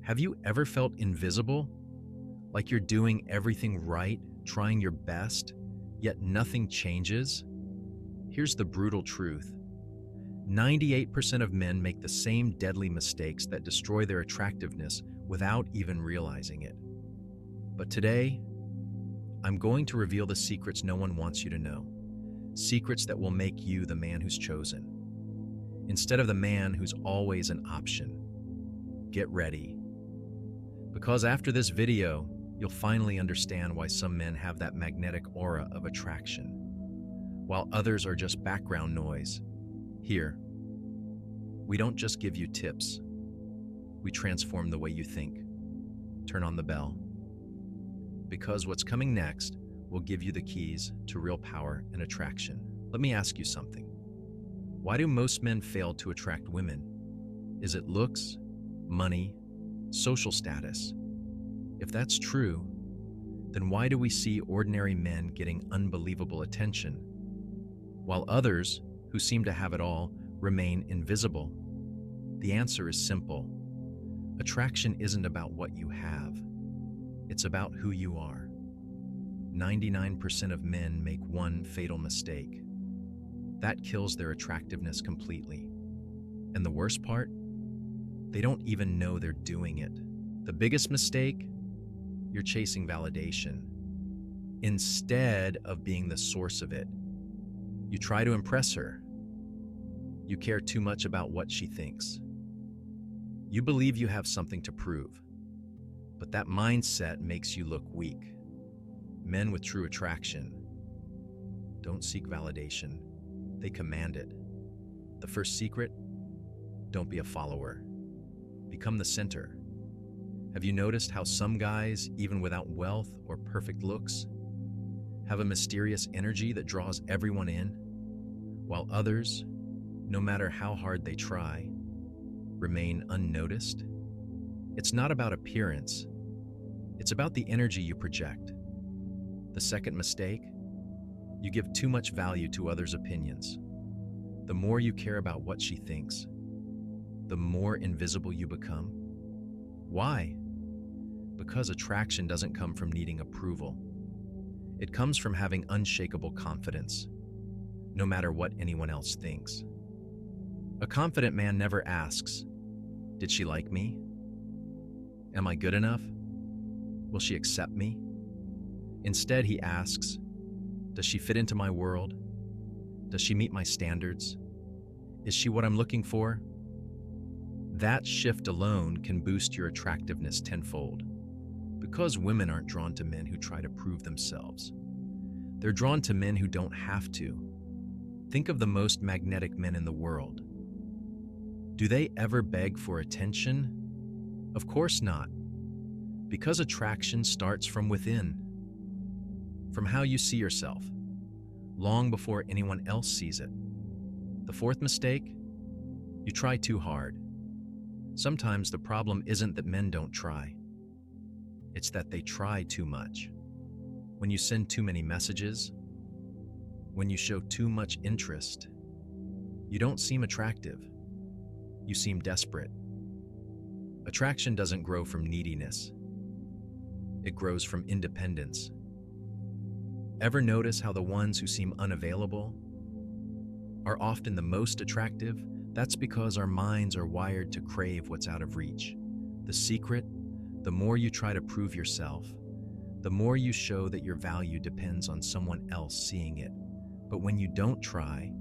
Have you ever felt invisible? Like you're doing everything right, trying your best, yet nothing changes? Here's the brutal truth. 98% of men make the same deadly mistakes that destroy their attractiveness without even realizing it. But today, I'm going to reveal the secrets no one wants you to know. Secrets that will make you the man who's chosen, instead of the man who's always an option. Get ready. Because after this video, you'll finally understand why some men have that magnetic aura of attraction, while others are just background noise. Here, we don't just give you tips. We transform the way you think. Turn on the bell. Because what's coming next will give you the keys to real power and attraction. Let me ask you something. Why do most men fail to attract women? Is it looks, money, social status? If that's true, then why do we see ordinary men getting unbelievable attention, while others, who seem to have it all, remain invisible? The answer is simple. Attraction isn't about what you have. It's about who you are. 99% of men make one fatal mistake. That kills their attractiveness completely. And the worst part? They don't even know they're doing it. The biggest mistake? You're chasing validation instead of being the source of it. You try to impress her. You care too much about what she thinks. You believe you have something to prove, but that mindset makes you look weak. Men with true attraction don't seek validation. They command it. The first secret? Don't be a follower. Become the center. Have you noticed how some guys, even without wealth or perfect looks, have a mysterious energy that draws everyone in, while others, no matter how hard they try, remain unnoticed? It's not about appearance. It's about the energy you project. The second mistake? You give too much value to others' opinions. The more you care about what she thinks, the more invisible you become. Why? Because attraction doesn't come from needing approval. It comes from having unshakable confidence, no matter what anyone else thinks. A confident man never asks, "Did she like me? Am I good enough? Will she accept me?" Instead, he asks, "Does she fit into my world? Does she meet my standards? Is she what I'm looking for?" That shift alone can boost your attractiveness tenfold. Because women aren't drawn to men who try to prove themselves. They're drawn to men who don't have to. Think of the most magnetic men in the world. Do they ever beg for attention? Of course not. Because attraction starts from within, from how you see yourself, long before anyone else sees it. The fourth mistake? You try too hard. Sometimes the problem isn't that men don't try. It's that they try too much. When you send too many messages, when you show too much interest, you don't seem attractive. You seem desperate. Attraction doesn't grow from neediness. It grows from independence. Ever notice how the ones who seem unavailable are often the most attractive? That's because our minds are wired to crave what's out of reach. The secret? The more you try to prove yourself, the more you show that your value depends on someone else seeing it. But when you don't try,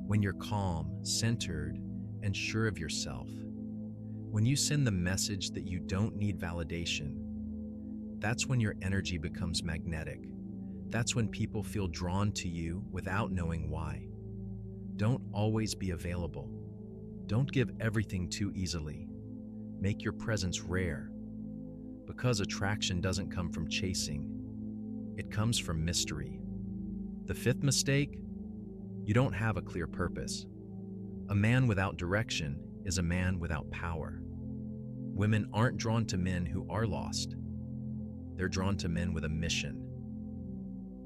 when you're calm, centered, and sure of yourself, when you send the message that you don't need validation, that's when your energy becomes magnetic. That's when people feel drawn to you without knowing why. Don't always be available. Don't give everything too easily. Make your presence rare. Because attraction doesn't come from chasing. It comes from mystery. The fifth mistake? You don't have a clear purpose. A man without direction is a man without power. Women aren't drawn to men who are lost. They're drawn to men with a mission.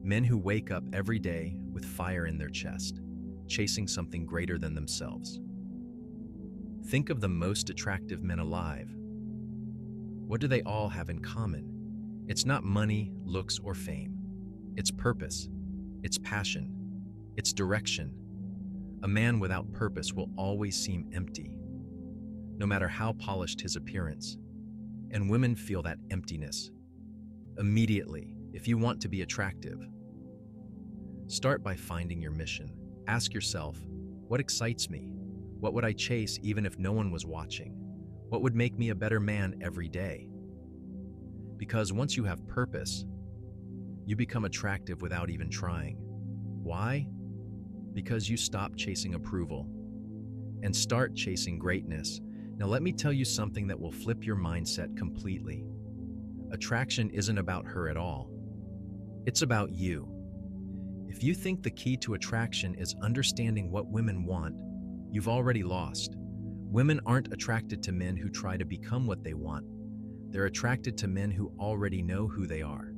Men who wake up every day with fire in their chest, chasing something greater than themselves. Think of the most attractive men alive. What do they all have in common? It's not money, looks, or fame. It's purpose. It's passion. It's direction. A man without purpose will always seem empty, no matter how polished his appearance. And women feel that emptiness immediately. If you want to be attractive, start by finding your mission. Ask yourself, what excites me? What would I chase even if no one was watching? What would make me a better man every day? Because once you have purpose, you become attractive without even trying. Why? Because you stop chasing approval and start chasing greatness. Now let me tell you something that will flip your mindset completely. Attraction isn't about her at all. It's about you. If you think the key to attraction is understanding what women want, you've already lost. Women aren't attracted to men who try to become what they want. They're attracted to men who already know who they are.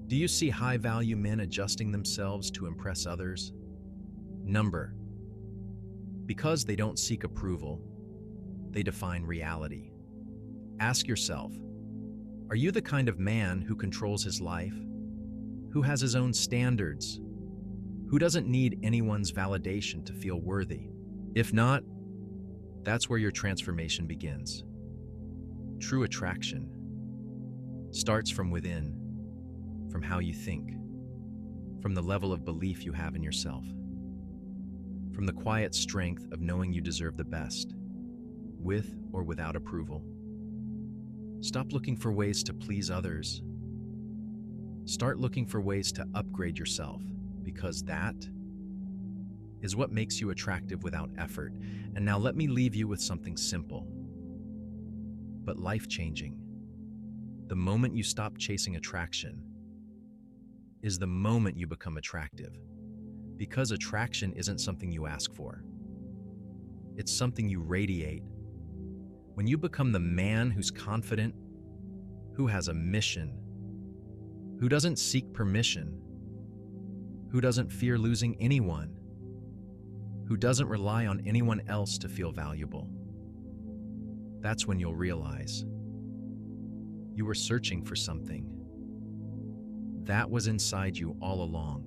Do you see high-value men adjusting themselves to impress others? Number. Because they don't seek approval, they define reality. Ask yourself, are you the kind of man who controls his life? Who has his own standards? Who doesn't need anyone's validation to feel worthy? If not, that's where your transformation begins. True attraction starts from within, from how you think, from the level of belief you have in yourself, from the quiet strength of knowing you deserve the best, with or without approval. Stop looking for ways to please others. Start looking for ways to upgrade yourself, because that is what makes you attractive without effort. And now let me leave you with something simple, but life-changing. The moment you stop chasing attraction is the moment you become attractive. Because attraction isn't something you ask for. It's something you radiate. When you become the man who's confident, who has a mission, who doesn't seek permission, who doesn't fear losing anyone, who doesn't rely on anyone else to feel valuable, that's when you'll realize you were searching for something that was inside you all along.